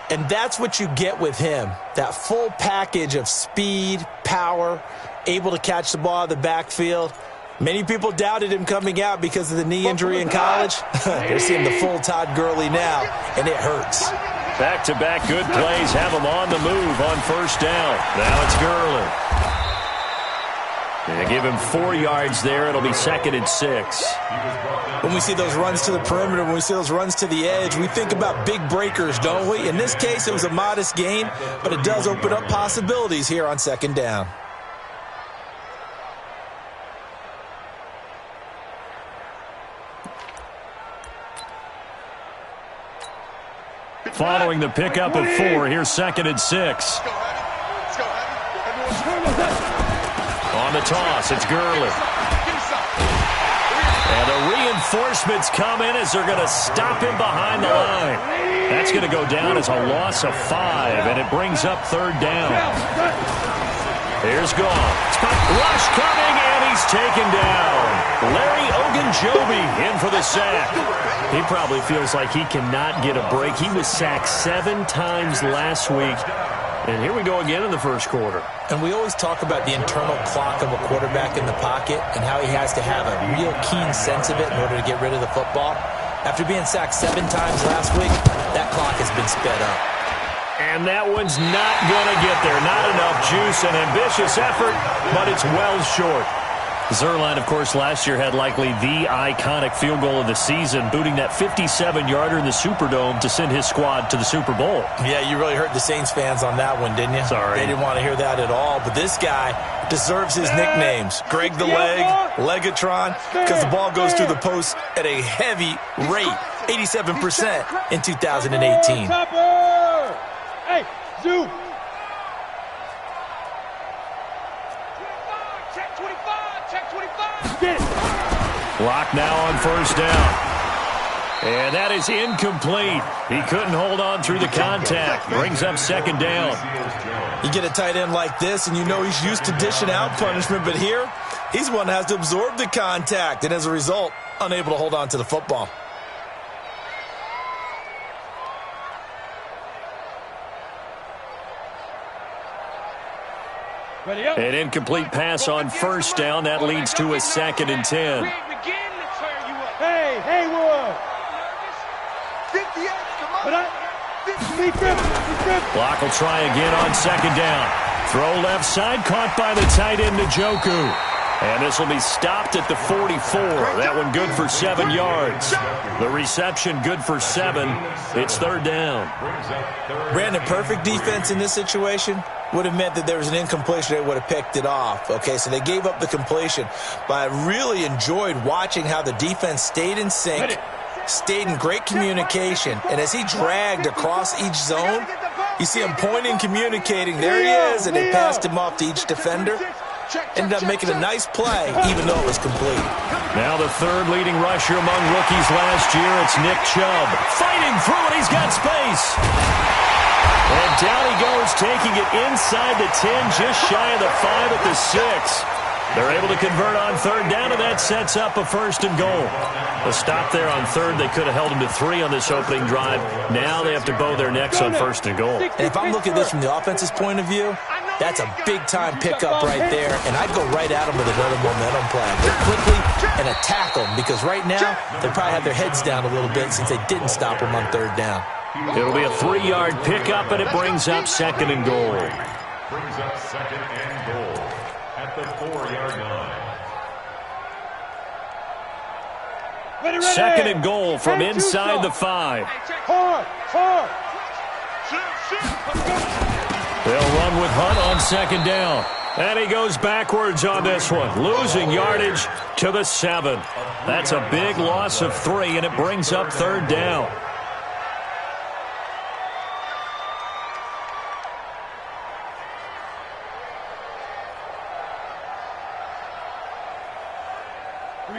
And that's what you get with him, that full package of speed, power, able to catch the ball out of the backfield. Many people doubted him coming out because of the knee injury in college. They're seeing the full Todd Gurley now, and it hurts. Back-to-back good plays have him on the move on first down. Now it's Gurley. They give him 4 yards there. It'll be 2nd and 6. When we see those runs to the perimeter, when we see those runs to the edge, we think about big breakers, don't we? In this case, it was a modest gain, but it does open up possibilities here on 2nd down. Following the pickup of 4, here's 2nd and 6. On the toss, it's Gurley. And the reinforcements come in as they're going to stop him behind the line. That's going to go down as a loss of 5, and it brings up 3rd down. Here's Goff. Rush coming, and he's taken down. Larry Ogunjobi in for the sack. He probably feels like he cannot get a break. He was sacked 7 times last week. And here we go again in the first quarter. And we always talk about the internal clock of a quarterback in the pocket and how he has to have a real keen sense of it in order to get rid of the football. After being sacked 7 times last week, that clock has been sped up. And that one's not going to get there. Not enough juice, an ambitious effort, but it's well short. Zuerlein, of course, last year had likely the iconic field goal of the season, booting that 57-yarder in the Superdome to send his squad to the Super Bowl. Yeah, you really hurt the Saints fans on that one, didn't you? Sorry. They didn't want to hear that at all. But this guy deserves his nicknames. Greg the Leg, Legatron, because the ball goes through the post at a heavy rate, 87% in 2018. Hey, Zoo. Block now on first down. And that is incomplete. He couldn't hold on through the contact. Brings up 2nd down. You get a tight end like this, and you know he's used to dishing out punishment, but here, he's the one that has to absorb the contact, and as a result, unable to hold on to the football. An incomplete pass on first down. That leads to a 2nd and 10. Hey, Haywood. Block will try again on 2nd down. Throw left side, caught by the tight end, Njoku. And this will be stopped at the 44. That one good for 7 yards. The reception good for 7. It's 3rd down. Brandon, perfect defense in this situation would have meant that there was an incompletion. They would have picked it off. Okay, so they gave up the completion. But I really enjoyed watching how the defense stayed in sync, stayed in great communication. And as he dragged across each zone, you see him pointing, communicating. There he is, and they passed him off to each defender. Ended up making a nice play, even though it was complete. Now the 3rd leading rusher among rookies last year, it's Nick Chubb. Fighting through it, he's got space. And down he goes, taking it inside the 10, just shy of the 5 at the 6. They're able to convert on 3rd down, and that sets up a 1st and goal. A stop there on 3rd. They could have held him to 3 on this opening drive. Now they have to bow their necks on 1st and goal. And if I'm looking at this from the offense's point of view, that's a big-time pickup right there, and I'd go right at them with another momentum play. Go quickly and attack them, because right now they probably have their heads down a little bit since they didn't stop them on 3rd down. It'll be a 3-yard pickup, and it brings up 2nd and goal. Brings up 2nd and goal at the 4-yard line. 2nd and goal from inside the 5. Hard. They'll run with Hunt on 2nd down. And he goes backwards on this one, losing yardage to the 7. That's a big loss of 3, and it brings up 3rd down.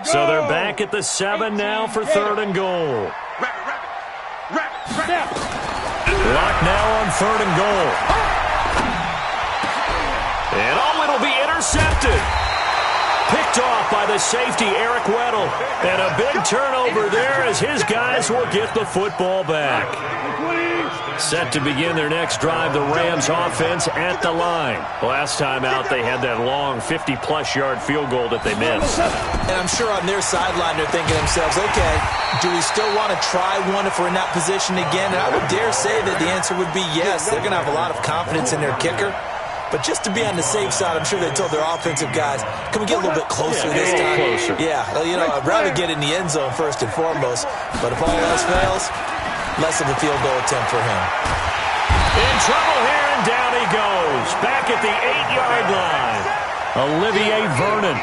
So they're back at the 7 now for 3rd and goal. Block now on 3rd and goal. And it'll be intercepted. Picked picked off by the safety, Eric Weddle. And a big turnover there as his guys will get the football back. Set to begin their next drive, the Rams offense at the line. Last time out, they had that long 50-plus yard field goal that they missed. And I'm sure on their sideline, they're thinking to themselves, okay, do we still want to try one if we're in that position again? And I would dare say that the answer would be yes. They're going to have a lot of confidence in their kicker. But just to be on the safe side, I'm sure they told their offensive guys, can we get a little bit closer this time? Closer. Yeah, you know, I'd rather get in the end zone first and foremost. But if all else fails, less of a field goal attempt for him. In trouble here, and down he goes. Back at the 8-yard line. Olivier Vernon.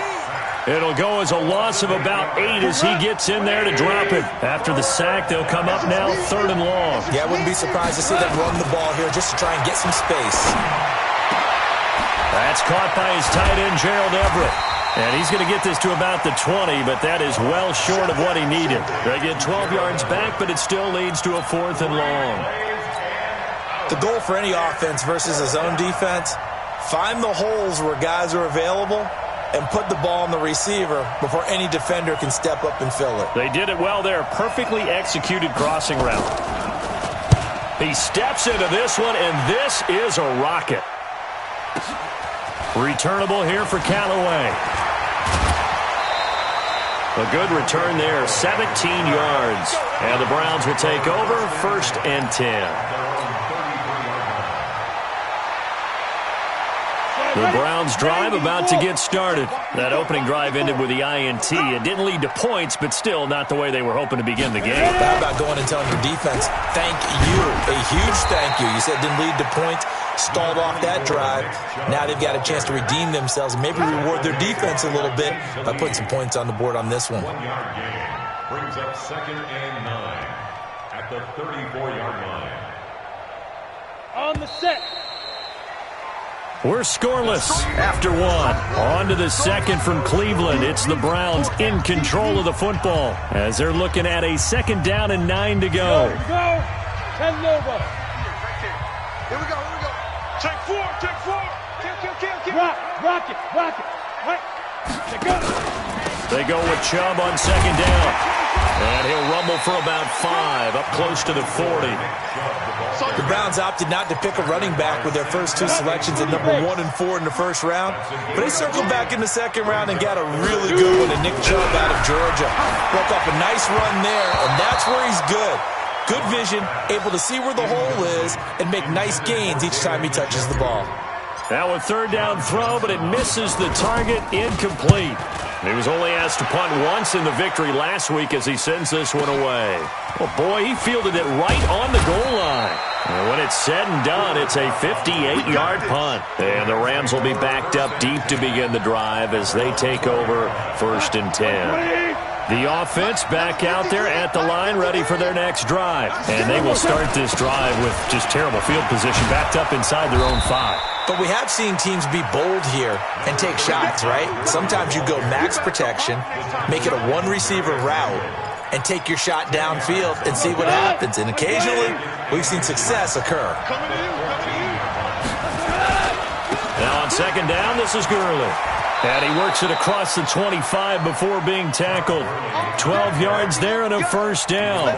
It'll go as a loss of about 8 as he gets in there to drop it. After the sack, they'll come up now 3rd and long. Yeah, I wouldn't be surprised to see them run the ball here just to try and get some space. That's caught by his tight end, Gerald Everett. And he's going to get this to about the 20, but that is well short of what he needed. They get 12 yards back, but it still leads to a 4th and long. The goal for any offense versus a zone defense, find the holes where guys are available and put the ball on the receiver before any defender can step up and fill it. They did it well there. Perfectly executed crossing route. He steps into this one, and this is a rocket. Returnable here for Callaway. A good return there, 17 yards. And the Browns will take over, 1st and 10. The Browns drive about to get started. That opening drive ended with the INT. It didn't lead to points, but still not the way they were hoping to begin the game. How about going and telling your defense, thank you, a huge thank you. You said it didn't lead to points, stalled off that drive. Now they've got a chance to redeem themselves and maybe reward their defense a little bit by putting some points on the board on this one. 1-yard gain brings up 2nd and 9 at the 34-yard line. On the set. We're scoreless after one. On to the second from Cleveland. It's the Browns in control of the football as they're looking at a 2nd down and 9 to go. Here we go. 10 over. Here we go. Take 4. Kill. Rock it. Right. They go with Chubb on 2nd down. And he'll rumble for about 5, up close to the 40. The Browns opted not to pick a running back with their first 2 selections at number 1 and 4 in the 1st round. But they circled back in the 2nd round and got a really good one to Nick Chubb out of Georgia. Broke up a nice run there, and that's where he's good. Good vision, able to see where the hole is, and make nice gains each time he touches the ball. Now a 3rd down throw, but it misses the target, incomplete. He was only asked to punt once in the victory last week as he sends this one away. Oh, boy, he fielded it right on the goal line. And when it's said and done, it's a 58-yard punt. And the Rams will be backed up deep to begin the drive as they take over 1st and 10. The offense back out there at the line, ready for their next drive. And they will start this drive with just terrible field position, backed up inside their own 5. But we have seen teams be bold here and take shots, right? Sometimes you go max protection, make it a 1-receiver route, and take your shot downfield and see what happens. And occasionally, we've seen success occur. Now on 2nd down, this is Gurley. And he works it across the 25 before being tackled. 12 yards there and a 1st down.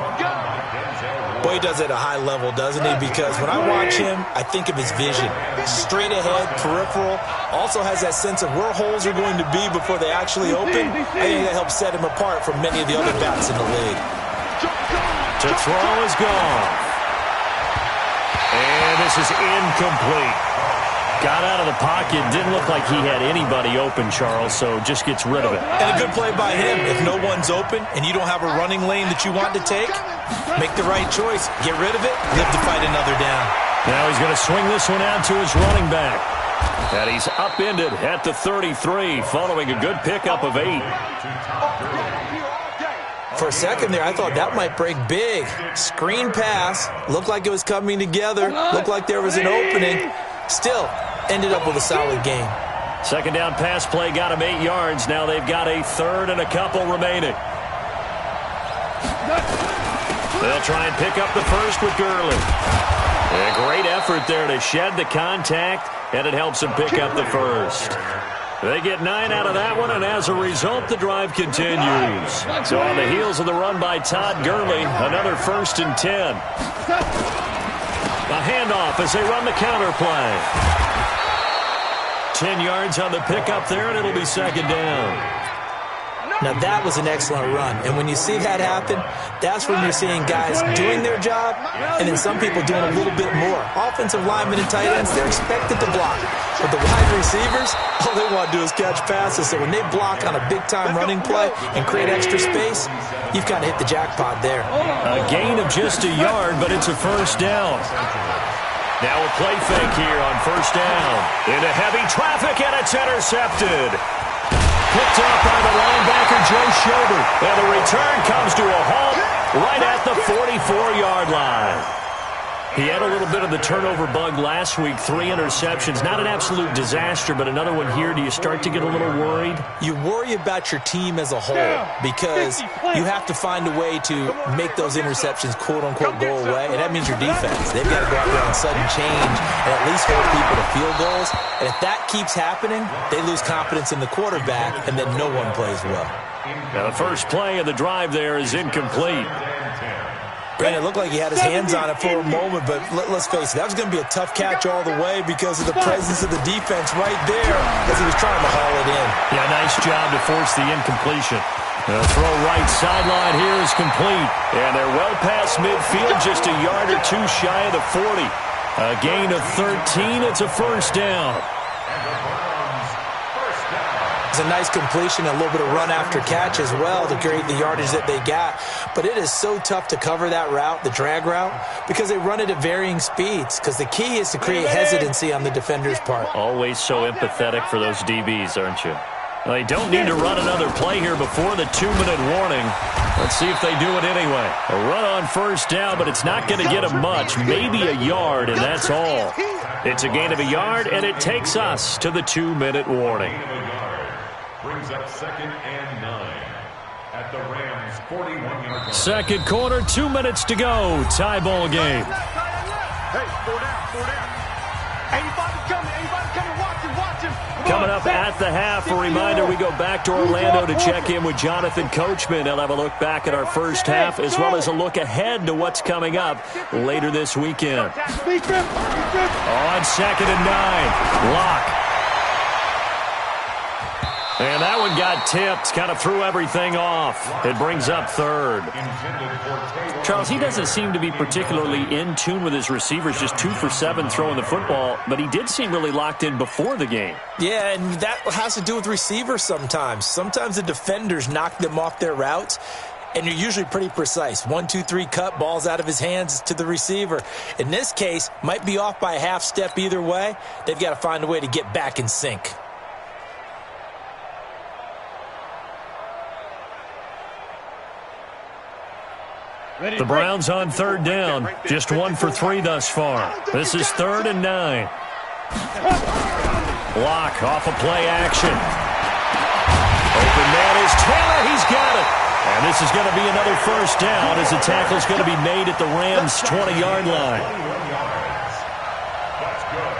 Boy, he does it at a high level, doesn't he? Because when I watch him, I think of his vision. Straight ahead, peripheral. Also has that sense of where holes are going to be before they actually open. I think that helps set him apart from many of the other backs in the league. To throw is gone. And this is incomplete. Got out of the pocket. Didn't look like he had anybody open, Charles, so just gets rid of it. And a good play by him. If no one's open and you don't have a running lane that you want to take, make the right choice. Get rid of it. Live to fight another down. Now he's going to swing this one out to his running back. And he's upended at the 33 following a good pickup of 8. For a second there, I thought that might break big. Screen pass. Looked like it was coming together. Looked like there was an opening. Still, ended up with a solid game. 2nd down pass play got him 8 yards. Now they've got a 3rd and a couple remaining. They'll try and pick up the 1st with Gurley. A great effort there to shed the contact, and it helps him pick up the 1st. They get 9 out of that one, and as a result, the drive continues. So on the heels of the run by Todd Gurley, another 1st and 10. A handoff as they run the counter play. 10 yards on the pickup there, and it'll be 2nd down. Now, that was an excellent run. And when you see that happen, that's when you're seeing guys doing their job and then some people doing a little bit more. Offensive linemen and tight ends, they're expected to block. But the wide receivers, all they want to do is catch passes. So when they block on a big-time running play and create extra space, you've kind of hit the jackpot there. A gain of just a yard, but it's a 1st down. Now a play fake here on 1st down. Into heavy traffic, and it's intercepted. Picked up by the linebacker, Joe Schobert. And the return comes to a halt right at the 44-yard line. He had a little bit of the turnover bug last week, 3 interceptions. Not an absolute disaster, but another one here. Do you start to get a little worried? You worry about your team as a whole because you have to find a way to make those interceptions, quote-unquote, go away. And that means your defense. They've got to go out there on sudden change and at least hold people to field goals. And if that keeps happening, they lose confidence in the quarterback, and then no one plays well. Now the first play of the drive there is incomplete. Brandon, it looked like he had his hands on it for a moment, but let's face it, that was going to be a tough catch all the way because of the presence of the defense right there as he was trying to haul it in. Yeah, nice job to force the incompletion. The throw right sideline here is complete, and they're well past midfield, just a yard or two shy of the 40. A gain of 13, it's a 1st down. It's a nice completion, a little bit of run after catch as well to create the yardage that they got. But it is so tough to cover that route, the drag route, because they run it at varying speeds. Because the key is to create hesitancy on the defender's part. Always so empathetic for those DBs, aren't you? Well, they don't need to run another play here before the 2-minute warning. Let's see if they do it anyway. A run on 1st down, but it's not going to get them much. Maybe a yard, and that's all. It's a gain of a yard, and it takes us to the 2-minute warning. Brings up 2nd and 9 at the Rams' 41-yard line. Second quarter, 2 minutes to go. Tie ball game. Hey, 4 down. Anybody coming, watch him. Coming up at the half, a reminder, we go back to Orlando to check in with Jonathan Coachman. He'll have a look back at our first half as well as a look ahead to what's coming up later this weekend. On 2nd and 9, Locke. And that one got tipped, kind of threw everything off. It brings up 3rd. Charles, he doesn't seem to be particularly in tune with his receivers, just 2 for 7 throwing the football, but he did seem really locked in before the game. Yeah, and that has to do with receivers sometimes. Sometimes the defenders knock them off their routes, and you're usually pretty precise. 1, 2, 3 cut, balls out of his hands to the receiver. In this case, might be off by a half step either way. They've got to find a way to get back in sync. The Browns on 3rd down. Just 1 for 3 thus far. This is 3rd and 9. Locke off of play action. Open man is Taylor. He's got it. And this is going to be another 1st down as the tackle's going to be made at the Rams' 20-yard line.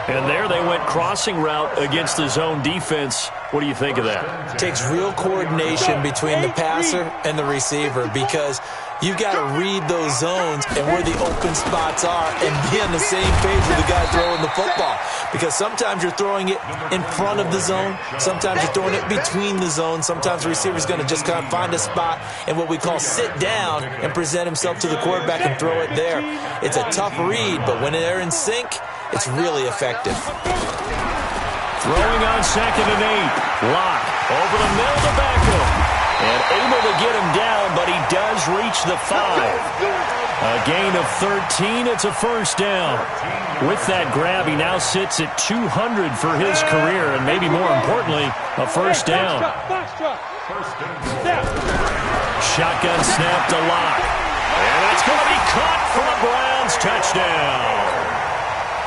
And there they went crossing route against the zone defense. What do you think of that? It takes real coordination between the passer and the receiver because you've got to read those zones and where the open spots are and be on the same page with the guy throwing the football. Because sometimes you're throwing it in front of the zone. Sometimes you're throwing it between the zones. Sometimes the receiver's going to just kind of find a spot and what we call sit down and present himself to the quarterback and throw it there. It's a tough read, but when they're in sync, it's really effective. Throwing on 2nd and 8. Locke over the middle to Beckham. And able to get him down, but he does reach the 5. A gain of 13. It's a 1st down. With that grab, he now sits at 200 for his career, and maybe more importantly, a 1st down. Shotgun snap to Locke. And that's going to be caught for the Browns. Touchdown.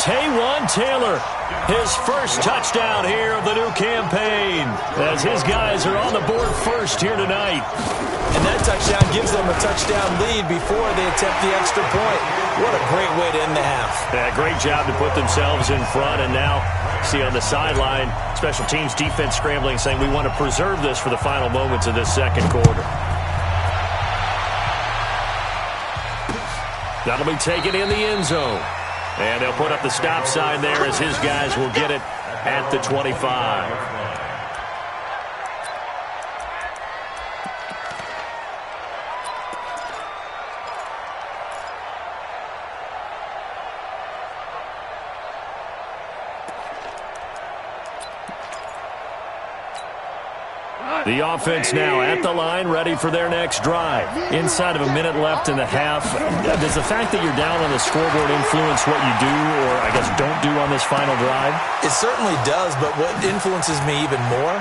Taywan Taylor His first touchdown here of the new campaign, as his guys are on the board first here tonight. And that touchdown gives them a touchdown lead before they attempt the extra point. What a great way to end the half. Yeah, great job to put themselves in front, and now see on the sideline, special teams defense scrambling, saying we want to preserve this for the final moments of this second quarter. That'll be taken in the end zone. And they'll put up the stop sign there as his guys will get it at the 25. The offense now at the line, ready for their next drive. Inside of a minute left in the half, does the fact that you're down on the scoreboard influence what you do, or I guess don't do on this final drive? It certainly does, but what influences me even more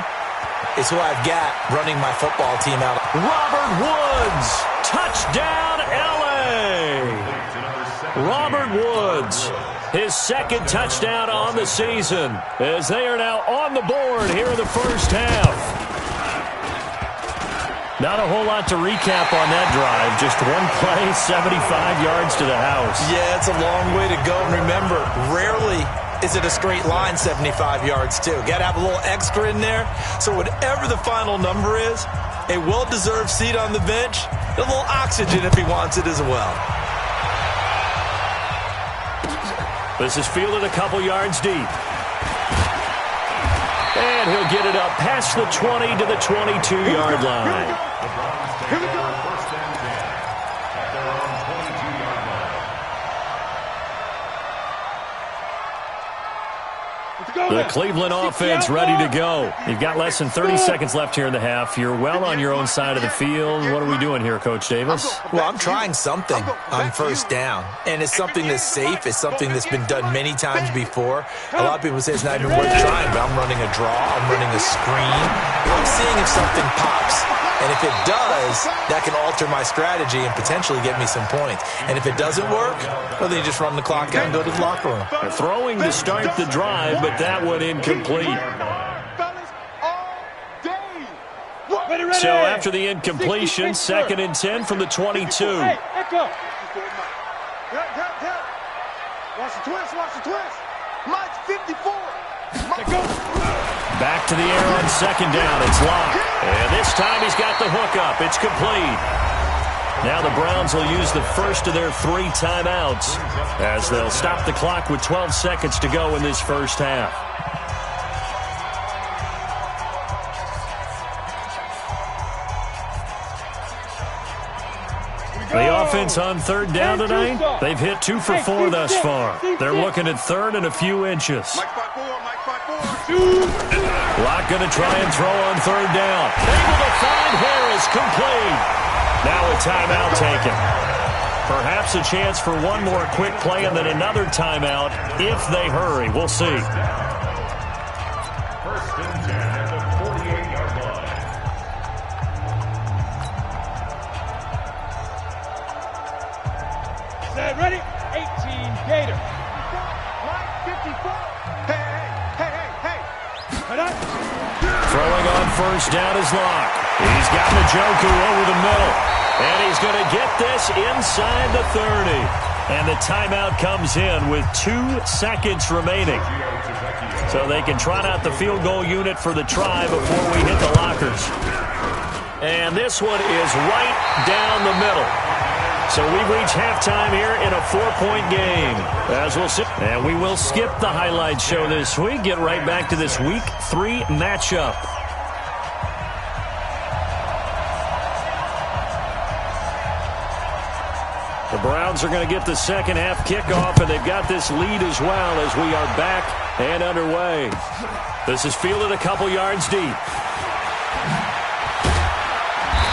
is who I've got running my football team out. Robert Woods, touchdown LA! Robert Woods, his second touchdown on the season, as they are now on the board here in the first half. Not a whole lot to recap on that drive. Just one play, 75 yards to the house. Yeah, it's a long way to go. And remember, rarely is it a straight line 75 yards, too. Got to have a little extra in there. So whatever the final number is, a well-deserved seat on the bench, a little oxygen if he wants it as well. This is fielded a couple yards deep. And he'll get it up past the 20 to the 22-yard line. Here we go. First and 10 at their own 22-yard line. The Cleveland offense ready to go. You've got less than 30 seconds left here in the half. You're well on your own side of the field. What are we doing here, Coach Davis? Well, I'm trying something on first down, and it's something that's safe. It's something that's been done many times before. A lot of people say it's not even worth trying, but I'm running a draw. I'm running a screen. I'm seeing if something pops. And if it does, that can alter my strategy and potentially get me some points. And if it doesn't work, well, then you just run the clock out and go to the locker room. They're throwing to start the drive, but that one incomplete. So after the incompletion, 2nd and 10 from the 22. Hey, echo. Watch the twist, watch the twist. Mike's 54. Back to the air on 2nd down. It's locked. And this time he's got the hook up. It's complete. Now the Browns will use the first of their 3 timeouts as they'll stop the clock with 12 seconds to go in this first half. The offense on 3rd down tonight, they've hit 2 for 4 thus far. They're looking at 3rd and a few inches. Locke going to try and throw on 3rd down. Able to find Harris, complete. Now a timeout taken. Perhaps a chance for one more quick play and then another timeout if they hurry. We'll see. First and 10 at the 48-yard line. Set, ready? 18, Gator. Mike 54. Hey. Throwing on 1st down is Locke. He's got Njoku over the middle. And he's going to get this inside the 30. And the timeout comes in with 2 seconds remaining. So they can trot out the field goal unit for the try before we hit the lockers. And this one is right down the middle. So we've reached halftime here in a 4-point game. As we'll see. And we will skip the highlight show this week. Get right back to this Week 3 matchup. The Browns are going to get the second half kickoff, and they've got this lead as well as we are back and underway. This is fielded a couple yards deep.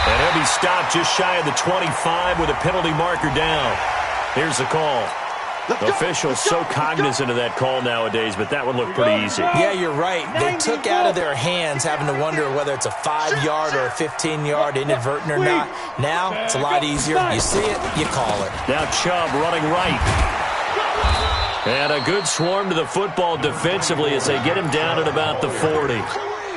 And he'll be stopped just shy of the 25 with a penalty marker down. Here's the call. Officials so cognizant of that call nowadays, but that would look pretty easy. Yeah, you're right. They took out of their hands having to wonder whether it's a 5-yard or a 15-yard inadvertent or not. Now, it's a lot easier. You see it, you call it. Now Chubb running right. And a good swarm to the football defensively as they get him down at about the 40.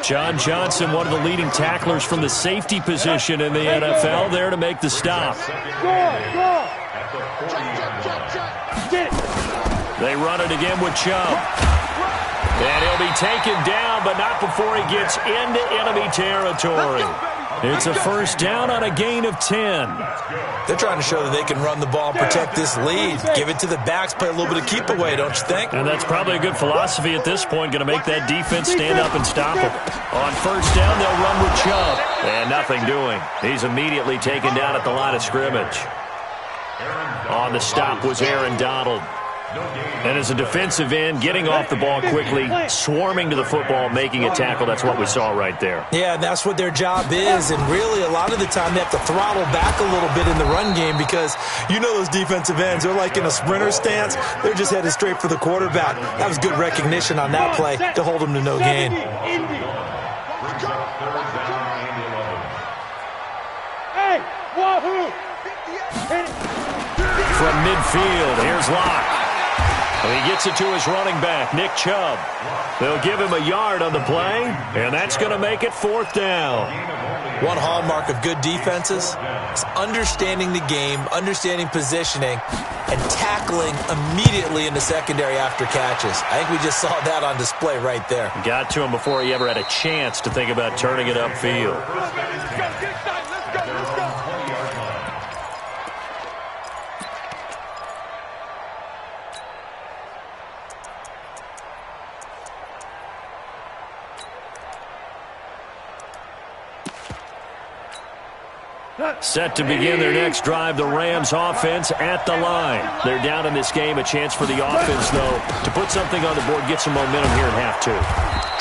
John Johnson, one of the leading tacklers from the safety position in the NFL, there to make the stop. They run it again with Chubb. And he'll be taken down, but not before he gets into enemy territory. It's a first down on a gain of 10. They're trying to show that they can run the ball and protect this lead. Give it to the backs, play a little bit of keep away, don't you think? And that's probably a good philosophy at this point, going to make that defense stand up and stop him. On first down, they'll run with Chubb. And nothing doing. He's immediately taken down at the line of scrimmage. On the stop was Aaron Donald. And as a defensive end, getting off the ball quickly, swarming to the football, making a tackle, that's what we saw right there. Yeah, that's what their job is, and really a lot of the time they have to throttle back a little bit in the run game because you know those defensive ends, they're like in a sprinter stance. They're just headed straight for the quarterback. That was good recognition on that play to hold him to no gain. Hey, wahoo! From midfield, here's Locke. And he gets it to his running back, Nick Chubb. They'll give him a yard on the play, and that's going to make it fourth down. One hallmark of good defenses is understanding the game, understanding positioning, and tackling immediately in the secondary after catches. I think we just saw that on display right there. Got to him before he ever had a chance to think about turning it upfield. Set to begin their next drive, the Rams offense at the line. They're down in this game. A chance for the offense, though, to put something on the board, get some momentum here in half two.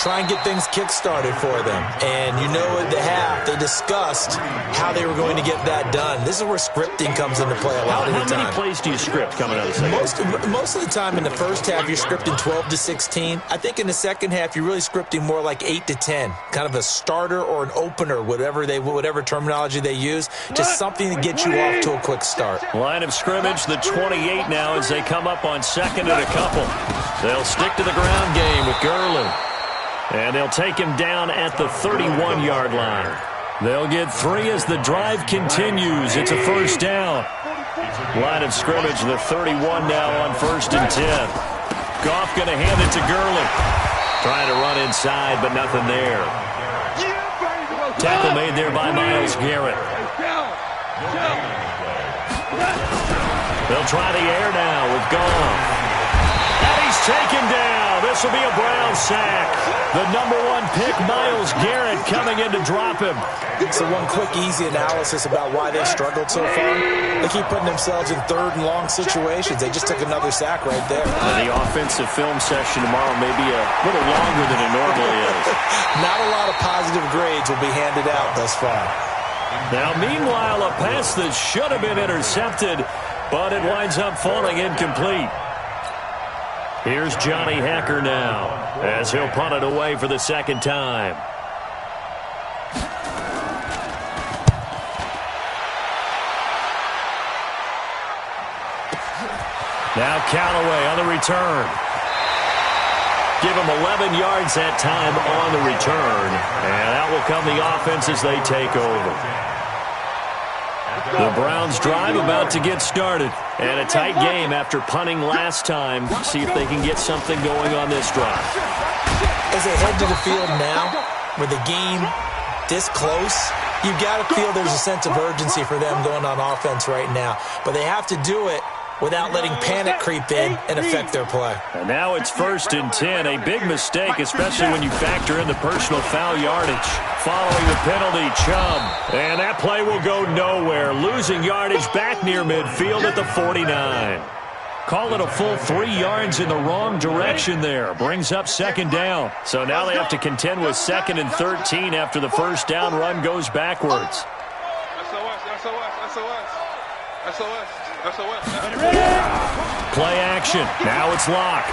Try and get things kick-started for them. And you know at the half, they discussed how they were going to get that done. This is where scripting comes into play a lot of the time. How many plays do you script coming out of the second? Most of the time in the first half, you're scripting 12 to 16. I think in the second half, you're really scripting more like 8 to 10. Kind of a starter or an opener, whatever terminology they use. Just something to get you off to a quick start. Line of scrimmage, the 28 now as they come up on second and a couple. They'll stick to the ground game with Gurley. And they'll take him down at the 31-yard line. They'll get 3 as the drive continues. It's a first down. Line of scrimmage, the 31 now on first and 10. Goff going to hand it to Gurley. Trying to run inside, but nothing there. Tackle made there by Myles Garrett. They'll try the air now with Goff. And he's taken down. This will be a Brown sack. The #1 pick, Myles Garrett, coming in to drop him. So one quick, easy analysis about why they've struggled so far. They keep putting themselves in third and long situations. They just took another sack right there. And the offensive film session tomorrow may be a little longer than it normally is. Not a lot of positive grades will be handed out thus far. Now, meanwhile, a pass that should have been intercepted, but it winds up falling incomplete. Here's Johnny Hacker now as he'll punt it away for the second time. Now Callaway on the return. Give him 11 yards that time on the return. And out will come the offense as they take over. The Browns drive about to get started. And a tight game after punting last time. See if they can get something going on this drive. As they head to the field now, with the game this close, you've got to feel there's a sense of urgency for them going on offense right now. But they have to do it without letting panic creep in and affect their play. And now it's first and 10. A big mistake, especially when you factor in the personal foul yardage. Following the penalty, Chubb. And that play will go nowhere. Losing yardage back near midfield at the 49. Call it a full 3 yards in the wrong direction there. Brings up second down. So now they have to contend with second and 13 after the first down run goes backwards. Play action. Now it's Locke.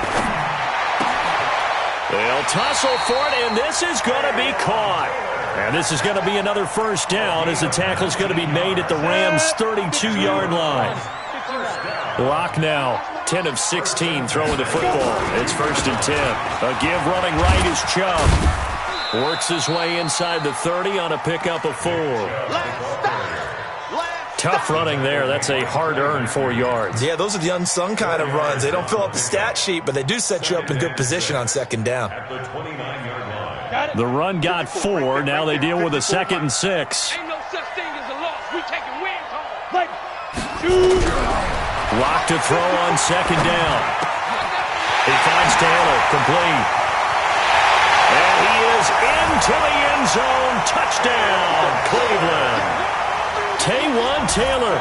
They'll tussle for it, and this is going to be caught. And this is going to be another first down as the tackle's going to be made at the Rams' 32-yard line. Locke now 10 of 16 throwing the football. It's 1st and 10. A give running right is Chubb. Works his way inside the 30 on a pickup of 4. Tough running there. That's a hard-earned 4 yards. Yeah, those are the unsung kind of runs. They don't fill up the stat sheet, but they do set you up in good position on 2nd down. The run got 4. Now they deal with a 2nd and 6. Ain't no such thing as a loss. We taking wins home. Lock to throw on 2nd down. He finds Taylor, complete. And he is into the end zone. Touchdown, Cleveland. Taywan Taylor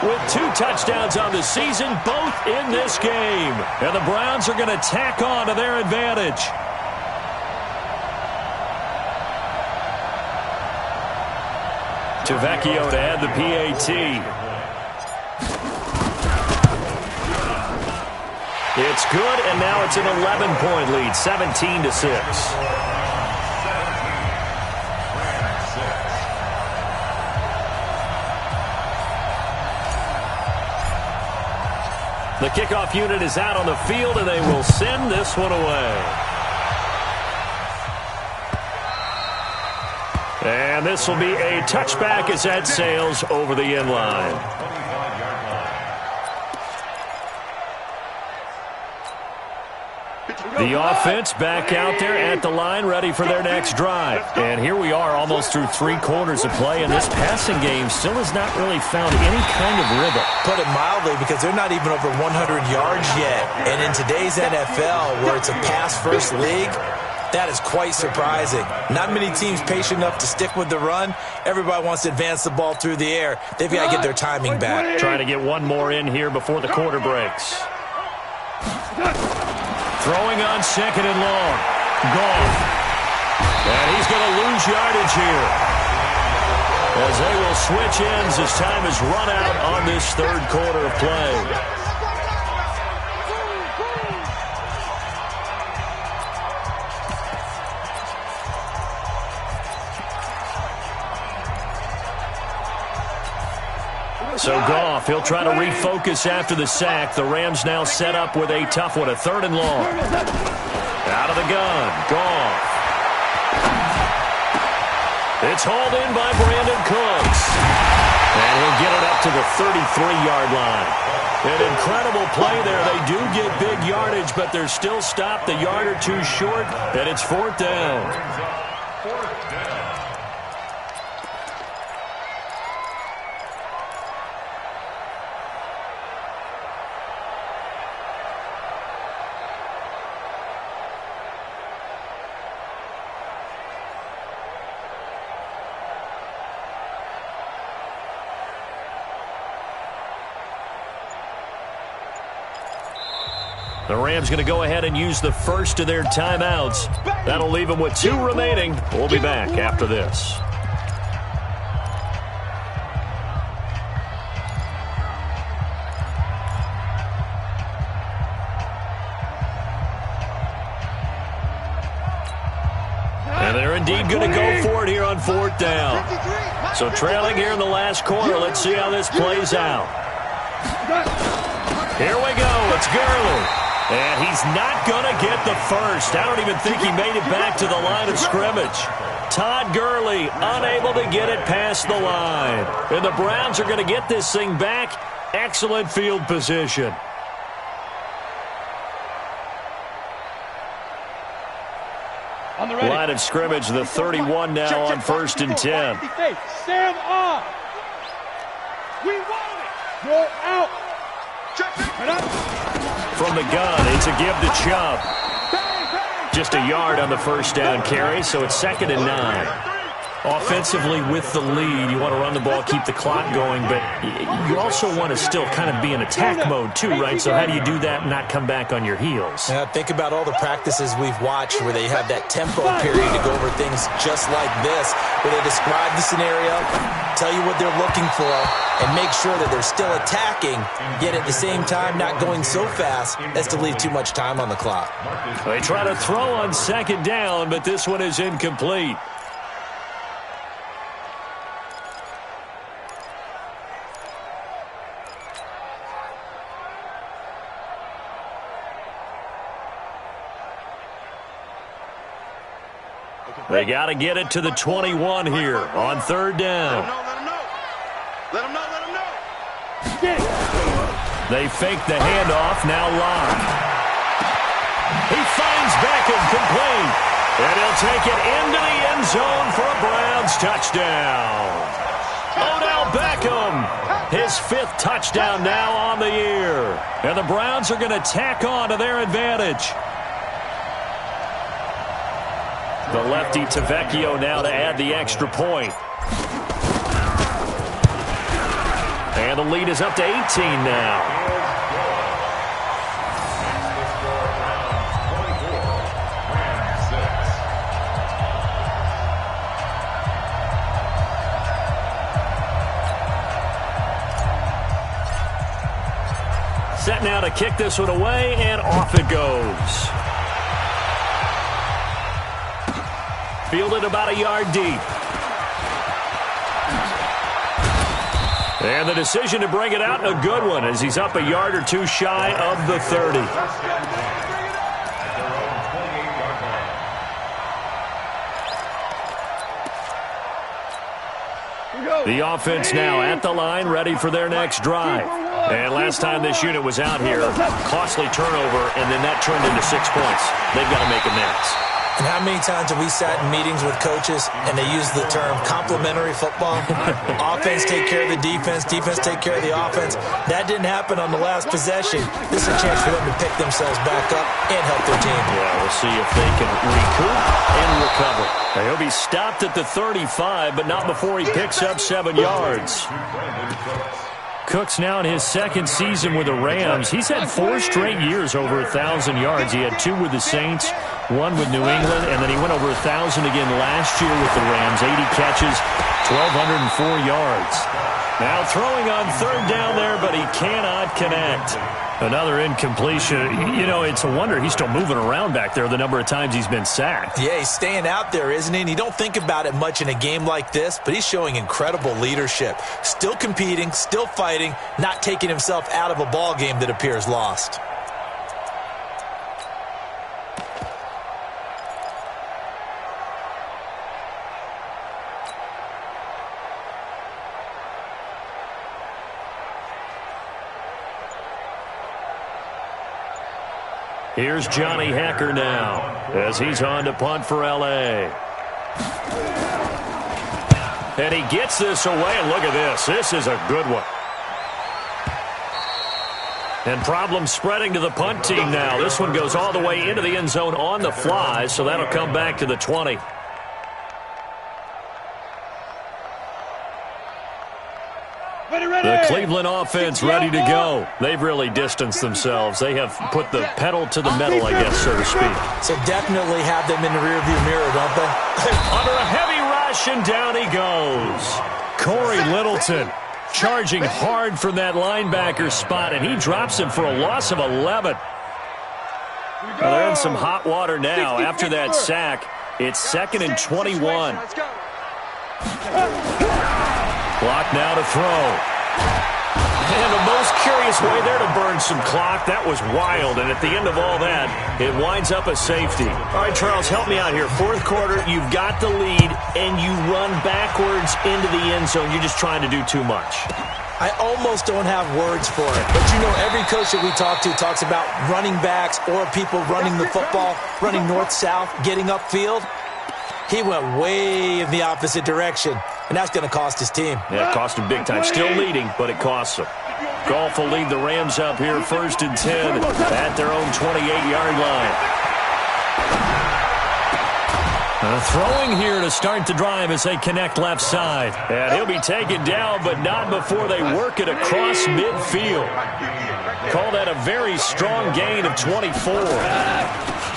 with 2 touchdowns on the season, both in this game. And the Browns are going to tack on to their advantage. Tavecchio to add the PAT. It's good, and now it's an 11-point lead, 17-6. The kickoff unit is out on the field, and they will send this one away. And this will be a touchback as that sails over the end line. The offense back out there at the line, ready for their next drive. And here we are almost through 3 quarters of play, and this passing game still has not really found any kind of rhythm. Put it mildly, because they're not even over 100 yards yet. And in today's NFL, where it's a pass-first league, that is quite surprising. Not many teams patient enough to stick with the run. Everybody wants to advance the ball through the air. They've got to get their timing back. Trying to get one more in here before the quarter breaks. Throwing on 2nd and long. Gone. And he's going to lose yardage here, as they will switch ends as time is run out on this 3rd quarter of play. So Goff, he'll try to refocus after the sack. The Rams now set up with a tough one, a 3rd and long. Out of the gun, Goff. It's hauled in by Brandon Cooks. And he'll get it up to the 33-yard line. An incredible play there. They do get big yardage, but they're still stopped a yard or 2 short, and it's 4th down. The Rams going to go ahead and use the first of their timeouts. That'll leave them with 2 remaining. We'll be back after this. And they're indeed going to go for it here on 4th down. So trailing here in the last quarter. Let's see how this plays out. Here we go. It's Gurley. And he's not going to get the first. I don't even think he made it back to the line of scrimmage. Todd Gurley unable to get it past the line. And the Browns are going to get this thing back. Excellent field position. Line of scrimmage, the 31 now on 1st and 10. Stand on. We want it. You're out. From the gun, it's a give to Chubb. Just a yard on the 1st down carry, so it's 2nd and 9. Offensively with the lead, you want to run the ball, keep the clock going, but you also want to still kind of be in attack mode too, right? So how do you do that and not come back on your heels? Think about all the practices we've watched where they have that tempo period to go over things just like this, where they describe the scenario, tell you what they're looking for, and make sure that they're still attacking, yet at the same time not going so fast as to leave too much time on the clock. They try to throw on 2nd down, but this one is incomplete. They got to get it to the 21 here on third down. Let him know. They fake the handoff, now Locke. He finds Beckham complete. And he'll take it into the end zone for a Browns touchdown. Odell Beckham, his 5th touchdown now on the year. And the Browns are going to tack on to their advantage. The lefty Tavecchio now to add the extra point. And the lead is up to 18 now. Set now to kick this one away, and off it goes. Fielded about a yard deep. And the decision to bring it out, a good one, as he's up a yard or two shy of the 30. The offense now at the line, ready for their next drive. And last time this unit was out here, costly turnover, and then that turned into 6 points. They've got to make amends. And how many times have we sat in meetings with coaches and they use the term complementary football? Offense take care of the defense, defense take care of the offense. That didn't happen on the last possession. This is a chance for them to pick themselves back up and help their team. Yeah, we'll see if they can recoup and recover. Now, he'll be stopped at the 35, but not before he picks up 7 yards. Cook's now in his 2nd season with the Rams. He's had 4 straight years over 1,000 yards. He had 2 with the Saints, 1 with New England, and then he went over 1,000 again last year with the Rams. 80 catches, 1,204 yards. Now throwing on third down there, but he cannot connect. Another incompletion. You know, it's a wonder he's still moving around back there the number of times he's been sacked. Yeah, he's staying out there, isn't he? And you don't think about it much in a game like this, but he's showing incredible leadership. Still competing, still fighting, not taking himself out of a ball game that appears lost. Here's Johnny Hecker now as he's on to punt for L.A. And he gets this away, and look at this. This is a good one. And problems spreading to the punt team now. This one goes all the way into the end zone on the fly, so that'll come back to the 20. The Cleveland offense ready to go. They've really distanced themselves. They have put the pedal to the metal, I guess, so to speak. So definitely have them in the rearview mirror, don't they? Under a heavy rush, and down he goes. Corey Littleton charging hard from that linebacker spot, and he drops him for a loss of 11. Well, they're in some hot water now after that sack. It's 2nd and 21. Clock now to throw. And the most curious way there to burn some clock. That was wild. And at the end of all that, it winds up a safety. All right, Charles, help me out here. 4th quarter, you've got the lead, and you run backwards into the end zone. You're just trying to do too much. I almost don't have words for it. But, you know, every coach that we talk to talks about running backs or people running the football, running north-south, getting upfield. He went way in the opposite direction, and that's going to cost his team. Yeah, it cost him big time. Still leading, but it costs him. Goff will lead the Rams up here 1st and 10 at their own 28-yard line. Throwing here to start the drive as they connect left side. And he'll be taken down, but not before they work it across midfield. Call that a very strong gain of 24.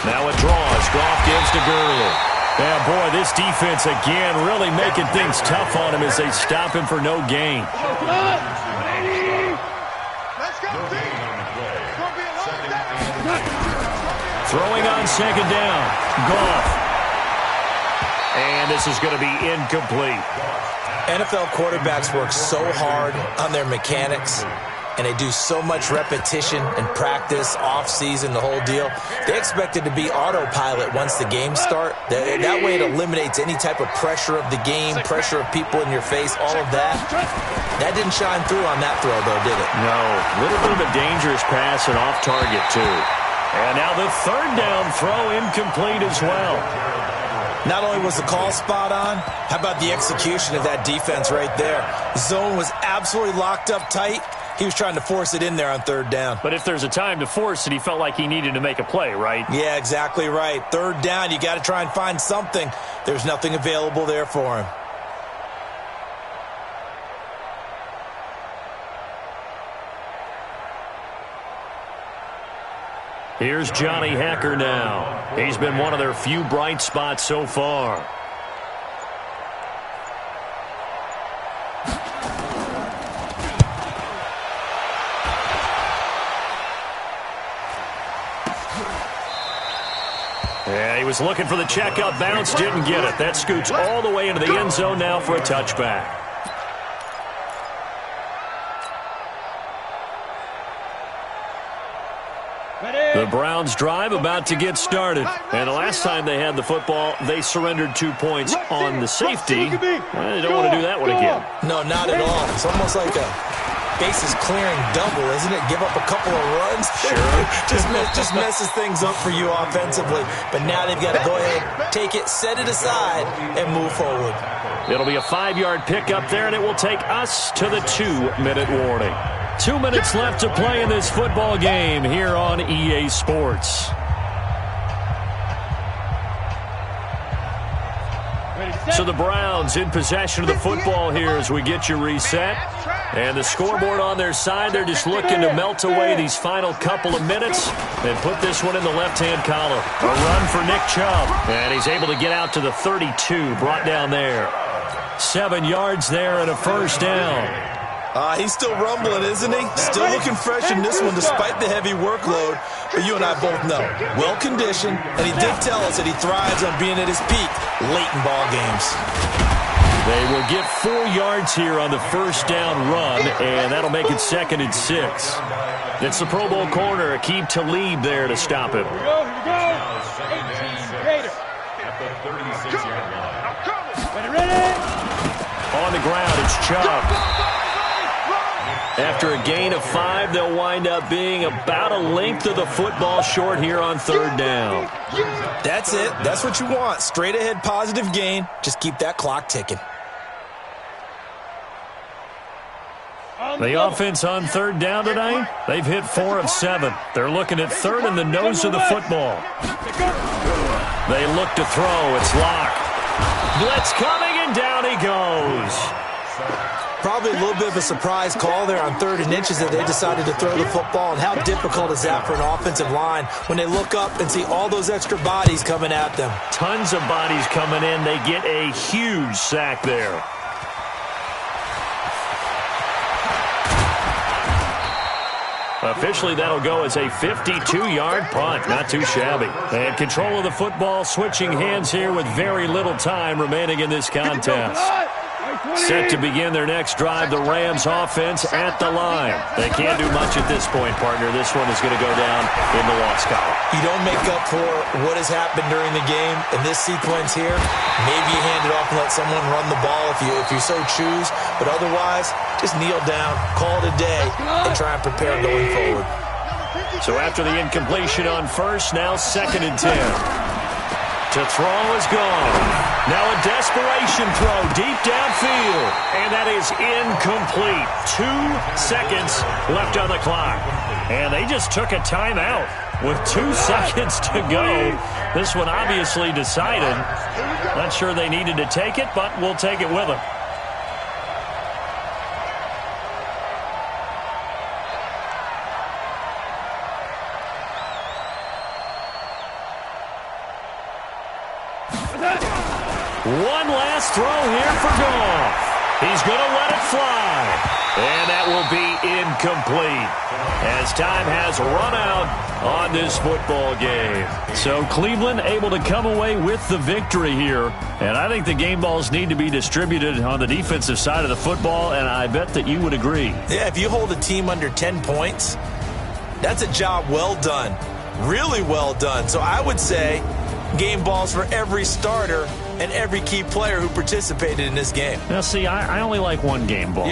Now it draws. Goff gives to Gurley. Yeah, boy, this defense again really making things tough on him as they stop him for no gain. Throwing on 2nd down. Goff. And this is going to be incomplete. NFL quarterbacks work so hard on their mechanics. and they do so much repetition and practice, off-season, the whole deal. They expect it to be autopilot once the games start. That way it eliminates any type of pressure of the game, pressure of people in your face, all of that. That didn't shine through on that throw, though, did it? No. A little bit of a dangerous pass and off target, too. And now the third down throw incomplete as well. Not only was the call spot on, how about the execution of that defense right there? The zone was absolutely locked up tight. He was trying to force it in there on third down. But if there's a time to force it, he felt like he needed to make a play, right? Yeah, exactly right. Third down, you got to try and find something. There's nothing available there for him. Here's Johnny Hacker now. He's been one of their few bright spots so far. Yeah, he was looking for the checkup bounce, didn't get it. That scoots all the way into the end zone now for a touchback. The Browns' drive about to get started. And the last time they had the football, they surrendered 2 points on the safety. Well, they don't want to do that one again. No, not at all. It's almost like a bases clearing double, isn't it? Give up a couple of runs. Sure. just messes things up for you offensively. But now they've got to go ahead, take it, set it aside, and move forward. It'll be a 5-yard pickup there, and it will take us to the 2-minute warning. 2 minutes left to play in this football game here on EA Sports. So the Browns in possession of the football here as we get you reset. And the scoreboard on their side, they're just looking to melt away these final couple of minutes and put this one in the left-hand column. A run for Nick Chubb. And he's able to get out to the 32, brought down there. 7 yards there and a first down. He's still rumbling, isn't he? Still looking fresh in this one despite the heavy workload. But you and I both know, well-conditioned, and he did tell us that he thrives on being at his peak late in ball games. They will get 4 yards here on the first down run, and that'll make it 2nd and 6. It's the Pro Bowl corner, Aqib Talib there to stop him. Here we go. 18 at the 36-yard line. Ready? On the ground, it's Chubb. After a gain of 5, they'll wind up being about a length of the football short here on third down. That's it. That's what you want. Straight ahead positive gain. Just keep that clock ticking. The offense on third down tonight, they've hit 4 of 7. They're looking at third in the nose of the football. They look to throw. It's locked. Blitz coming, and down he goes. Probably a little bit of a surprise call there on 3rd and inches that they decided to throw the football. And how difficult is that for an offensive line when they look up and see all those extra bodies coming at them? Tons of bodies coming in. They get a huge sack there. Officially, that'll go as a 52-yard punt. Not too shabby. And control of the football switching hands here with very little time remaining in this contest. Set to begin their next drive, the Rams offense at the line. They can't do much at this point, partner. This one is going to go down in the loss column. You don't make up for what has happened during the game. In this sequence here, maybe you hand it off and let someone run the ball if you so choose. But otherwise, just kneel down, call it a day, and try and prepare going forward. So after the incompletion on first, now 2nd and 10. To throw is gone. Now a desperation throw deep downfield. And that is incomplete. 2 seconds left on the clock. And they just took a timeout with 2 seconds to go. This one obviously decided. Not sure they needed to take it, but we'll take it with them. One last throw here for Goff. He's going to let it fly. And that will be incomplete, as time has run out on this football game. So Cleveland able to come away with the victory here, and I think the game balls need to be distributed on the defensive side of the football, and I bet that you would agree. Yeah, if you hold a team under 10 points, that's a job well done, really well done. So I would say game balls for every starter and every key player who participated in this game. Now, see, I only like one game ball.